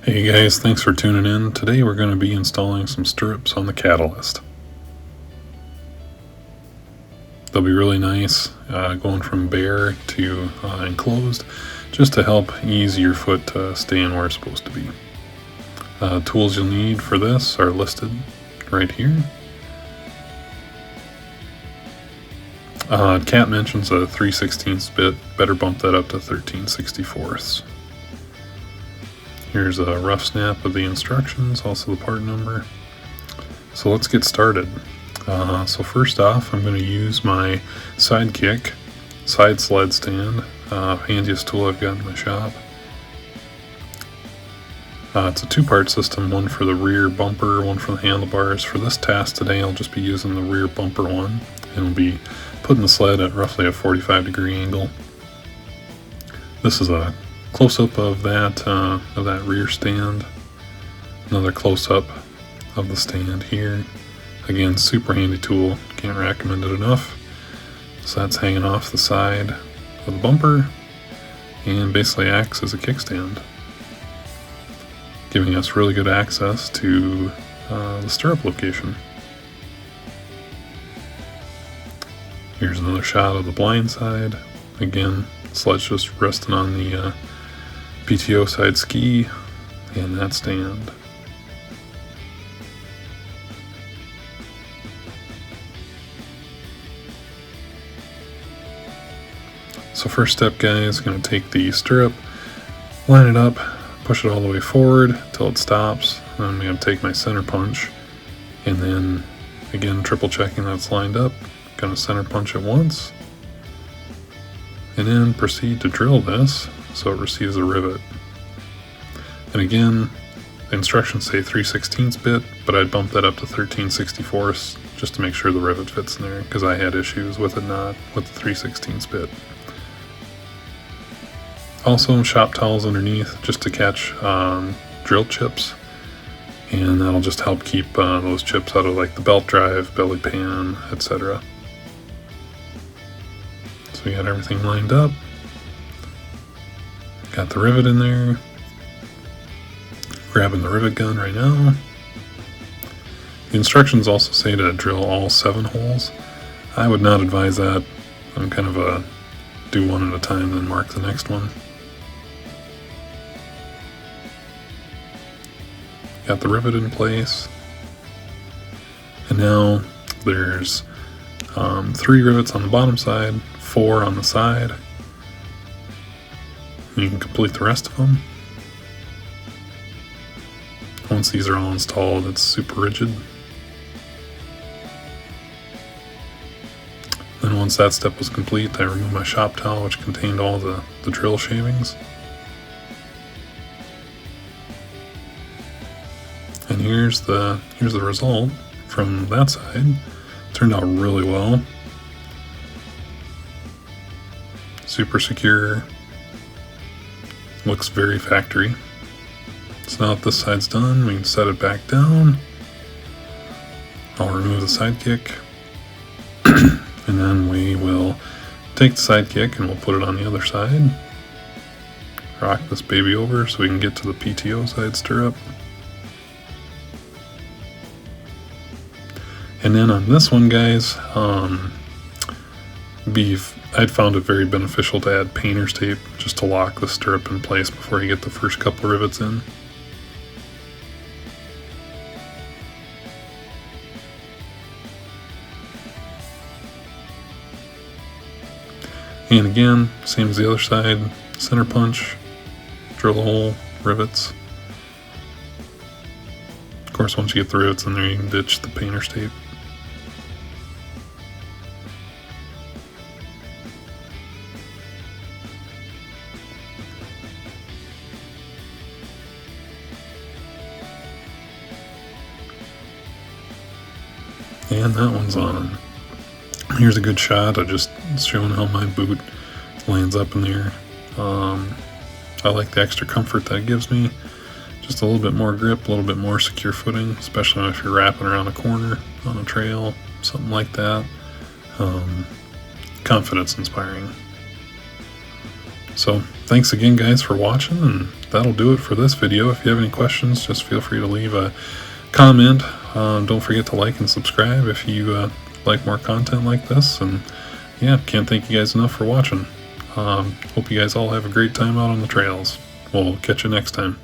Hey guys, thanks for tuning in. Today we're going to be installing some stirrups on the Catalyst. They'll be really nice going from bare to enclosed, just to help ease your foot to stay in where it's supposed to be. Tools you'll need for this are listed right here. Cat mentions a 3/16 bit, better bump that up to 13/64. Here's a rough snap of the instructions, also the part number. So let's get started. So first off, I'm going to use my Sidekick side sled stand, handiest tool I've got in my shop. It's a two-part system, one for the rear bumper, one for the handlebars. For this task today, I'll just be using the rear bumper one, and we'll be putting the sled at roughly a 45-degree angle. This is a close-up of that rear stand. Another close-up of the stand here. Again, super handy tool, can't recommend it enough. So that's hanging off the side of the bumper and basically acts as a kickstand, giving us really good access to the stirrup location. Here's another shot of the blind side. Again, sled's just resting on the PTO side ski and that stand. So first step, guys, going to take the stirrup, line it up, push it all the way forward till it stops. Then I'm going to take my center punch, and then again triple checking that it's lined up. Going to center punch it once, and then proceed to drill this so it receives a rivet. And again, the instructions say 3/16 bit, but I'd bump that up to 13/64 just to make sure the rivet fits in there, because I had issues with it not with the 3/16 bit. Also, shop towels underneath just to catch drill chips, and that'll just help keep those chips out of like the belt drive, belly pan, etc. So we got everything lined up. Got the rivet in there. Grabbing the rivet gun right now. The instructions also say to drill all 7 holes. I would not advise that. I'm kind of a do one at a time, then mark the next one. Got the rivet in place. And now there's 3 rivets on the bottom side, 4 on the side. You can complete the rest of them. Once these are all installed, it's super rigid. Then once that step was complete, I removed my shop towel, which contained all the drill shavings. And here's the result from that side. Turned out really well. Super secure. Looks very factory. So now that this side's done, we can set it back down. I'll remove the Sidekick. And then we will take the Sidekick and we'll put it on the other side. Rock this baby over so we can get to the PTO side stirrup. And then on this one, guys, I'd found it very beneficial to add painter's tape just to lock the stirrup in place before you get the first couple rivets in. And again, same as the other side, center punch, drill a hole, rivets. Of course, once you get the rivets in there, you can ditch the painter's tape. And that one's on. Here's a good shot of just showing how my boot lands up in there. I like the extra comfort that it gives me. Just a little bit more grip, a little bit more secure footing, especially if you're wrapping around a corner on a trail, something like that. Confidence inspiring. So thanks again guys for watching, and that'll do it for this video. If you have any questions, just feel free to leave a comment. Don't forget to like and subscribe if you like more content like this. And yeah, can't thank you guys enough for watching. Hope you guys all have a great time out on the trails. We'll catch you next time.